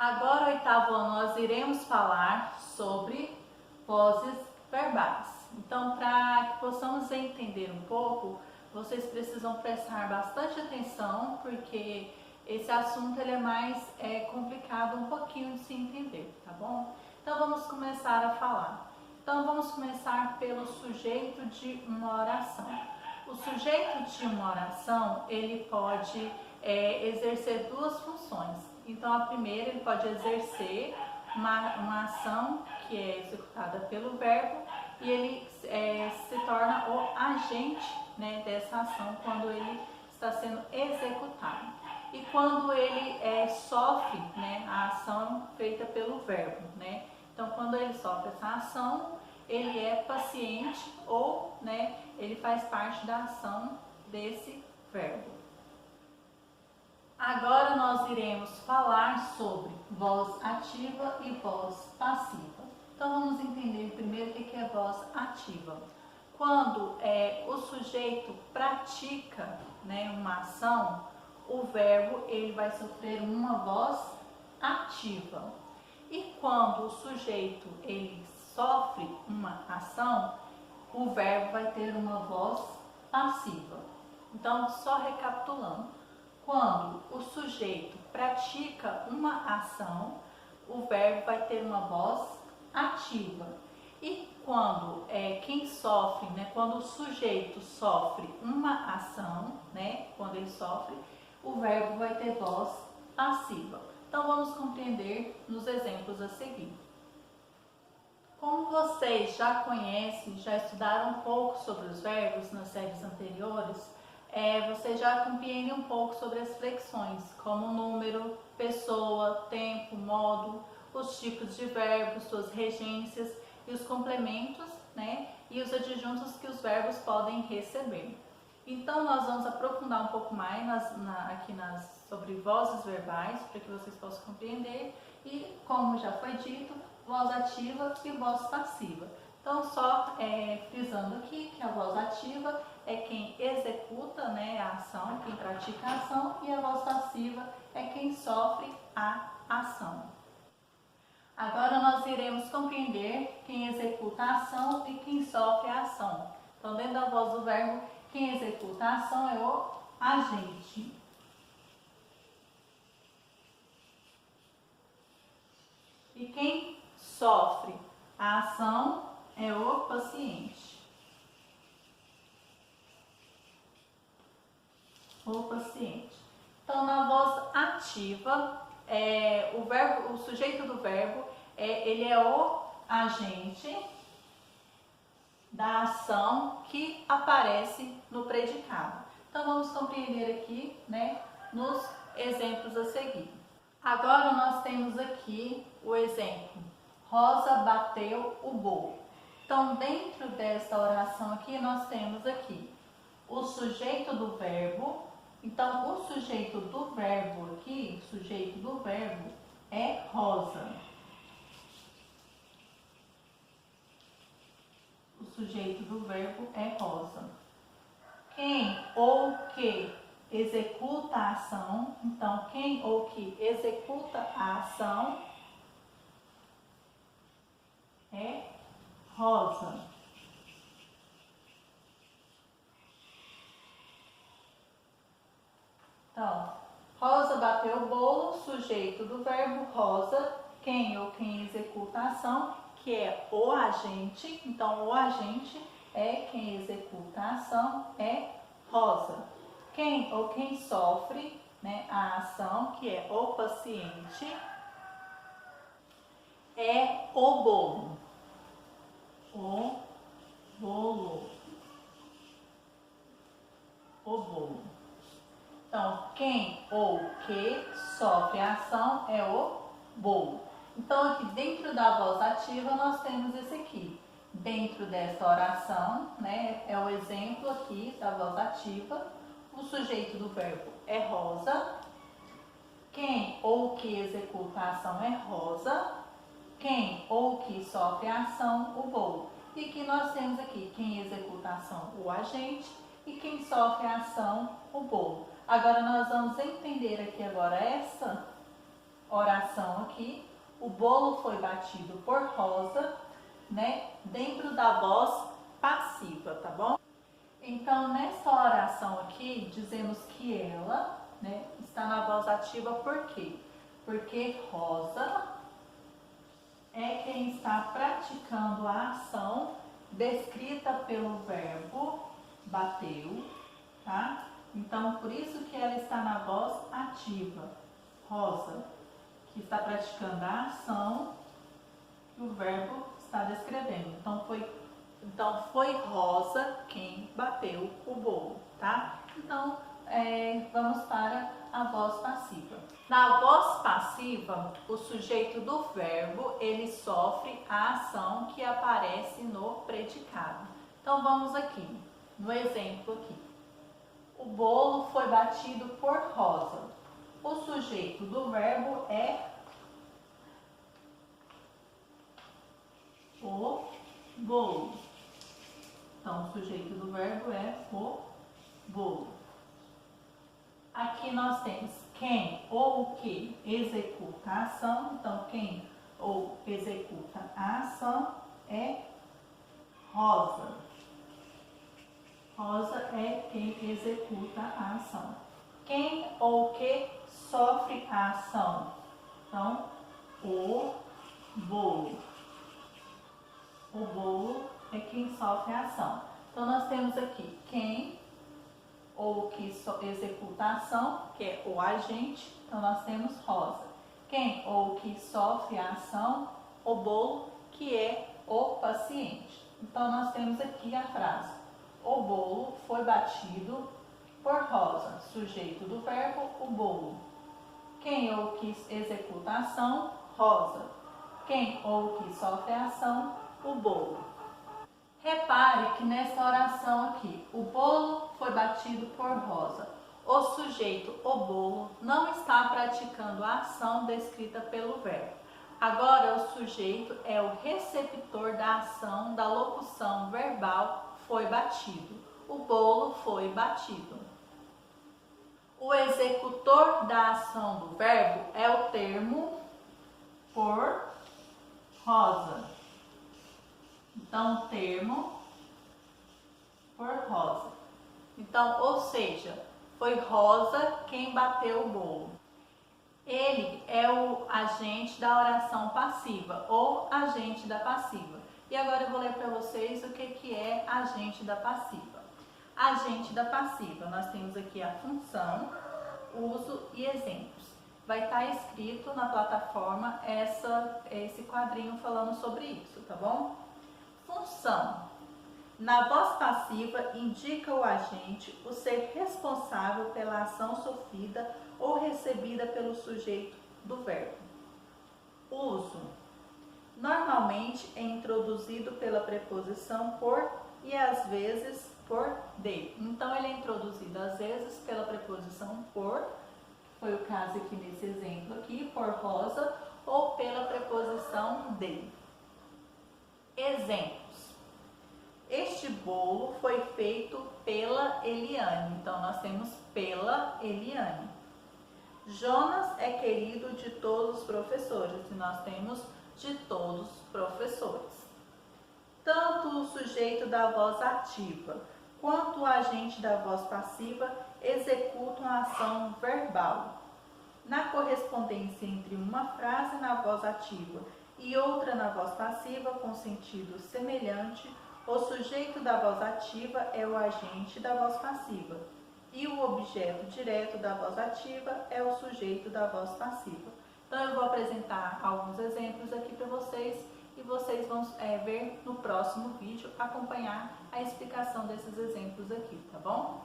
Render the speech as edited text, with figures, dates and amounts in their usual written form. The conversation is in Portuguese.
Agora, oitavo ano, nós iremos falar sobre vozes verbais. Então, para que possamos entender um pouco, vocês precisam prestar bastante atenção, porque esse assunto ele é mais complicado um pouquinho de se entender, tá bom? Então, vamos começar a falar. Então, vamos começar pelo sujeito de uma oração. O sujeito de uma oração, ele pode exercer duas funções. Então, a primeira, ele pode exercer uma ação que é executada pelo verbo e ele se torna o agente, né, dessa ação quando ele está sendo executado. E quando ele sofre, né, a ação feita pelo verbo, né? Então, quando ele sofre essa ação, ele é paciente ou, né, ele faz parte da ação desse verbo. Agora nós iremos falar sobre voz ativa e voz passiva. Então vamos entender primeiro o que é voz ativa. Quando o sujeito pratica, né, uma ação, o verbo ele vai sofrer uma voz ativa. E quando o sujeito ele sofre uma ação, o verbo vai ter uma voz passiva. Então, só recapitulando. Quando o sujeito pratica uma ação, o verbo vai ter uma voz ativa. E quando quem sofre, né, quando o sujeito sofre uma ação, né, quando ele sofre, o verbo vai ter voz passiva. Então vamos compreender nos exemplos a seguir. Como vocês já conhecem, já estudaram um pouco sobre os verbos nas séries anteriores, você já compreende um pouco sobre as flexões, como número, pessoa, tempo, modo, os tipos de verbos, suas regências e os complementos, né, e os adjuntos que os verbos podem receber. Então, nós vamos aprofundar um pouco mais sobre vozes verbais, para que vocês possam compreender, e, como já foi dito, voz ativa e voz passiva. Então, só frisando aqui que a voz ativa é quem executa, né, a ação, quem pratica a ação, e a voz passiva é quem sofre a ação. Agora nós iremos compreender quem executa a ação e quem sofre a ação. Então, dentro da voz do verbo, quem executa a ação é o agente. E quem sofre a ação é o paciente. O paciente. Então, na voz ativa, o sujeito do verbo, ele é o agente da ação que aparece no predicado. Então, vamos compreender aqui, né, nos exemplos a seguir. Agora, nós temos aqui o exemplo. Rosa bateu o bolo. Então, dentro desta oração aqui, nós temos aqui o sujeito do verbo. Então, o sujeito do verbo aqui, sujeito do verbo é Rosa. O sujeito do verbo é Rosa. Quem ou que executa a ação, então, quem ou que executa a ação é Rosa. Então, Rosa bateu o bolo, sujeito do verbo Rosa, quem ou quem executa a ação, que é o agente. Então, o agente é quem executa a ação, é Rosa. Quem ou quem sofre, né, a ação, que é o paciente, é o bolo. O bolo. O bolo. Então, quem ou que sofre a ação é o bolo. Então, aqui dentro da voz ativa, nós temos esse aqui. Dentro desta oração, né, é o exemplo aqui da voz ativa. O sujeito do verbo é Rosa. Quem ou que executa a ação é Rosa. Quem ou que sofre a ação, o bolo. E que nós temos aqui quem executa a ação, o agente, e quem sofre a ação, o bolo. Agora nós vamos entender aqui agora essa oração aqui, o bolo foi batido por Rosa, né, dentro da voz passiva, tá bom? Então, nessa oração aqui, dizemos que ela, né, está na voz ativa por quê? Porque Rosa é quem está praticando a ação descrita pelo verbo bateu, tá? Então, por isso que ela está na voz ativa. Rosa, que está praticando a ação que o verbo está descrevendo. Então foi Rosa quem bateu o bolo, tá? Então, vamos para a voz passiva. Na voz passiva, o sujeito do verbo, ele sofre a ação que aparece no predicado. Então, vamos aqui, no exemplo aqui. O bolo foi batido por Rosa. O sujeito do verbo é o bolo. Então, o sujeito do verbo é o bolo. Aqui nós temos quem ou o que executa a ação. Então, quem ou executa a ação é Rosa. Rosa é quem executa a ação. Quem ou o que sofre a ação? Então, o bolo. O bolo é quem sofre a ação. Então, nós temos aqui quem ou que executa a ação, que é o agente. Então, nós temos Rosa. Quem ou que sofre a ação, o bolo, que é o paciente. Então, nós temos aqui a frase: o bolo foi batido por Rosa. Sujeito do verbo, o bolo. Quem ou que executa a ação, Rosa. Quem ou que sofre a ação, o bolo. Repare que nessa oração aqui, o bolo foi batido por Rosa. O sujeito, o bolo, não está praticando a ação descrita pelo verbo. Agora, o sujeito é o receptor da ação da locução verbal foi batido. O bolo foi batido. O executor da ação do verbo é o termo por Rosa. Então, termo por Rosa. Então, ou seja, foi Rosa quem bateu o bolo. Ele é o agente da oração passiva ou agente da passiva. E agora eu vou ler para vocês o que é agente da passiva. Agente da passiva, nós temos aqui a função, uso e exemplos. Vai estar escrito na plataforma esse quadrinho falando sobre isso, tá bom? Função. Na voz passiva, indica o agente o ser responsável pela ação sofrida ou recebida pelo sujeito do verbo. Uso. Normalmente é introduzido pela preposição por e às vezes por de. Então, ele é introduzido às vezes pela preposição por, foi o caso aqui nesse exemplo aqui, por Rosa, ou pela preposição de. Exemplos. Este bolo foi feito pela Eliane. Então, nós temos pela Eliane. Jonas é querido de todos os professores. E nós temos de todos os professores. Tanto o sujeito da voz ativa quanto o agente da voz passiva executam a ação verbal. Na correspondência entre uma frase na voz ativa e outra na voz passiva com sentido semelhante, o sujeito da voz ativa é o agente da voz passiva e o objeto direto da voz ativa é o sujeito da voz passiva. Então, eu vou apresentar alguns exemplos aqui para vocês e vocês vão ver no próximo vídeo, acompanhar a explicação desses exemplos aqui, tá bom?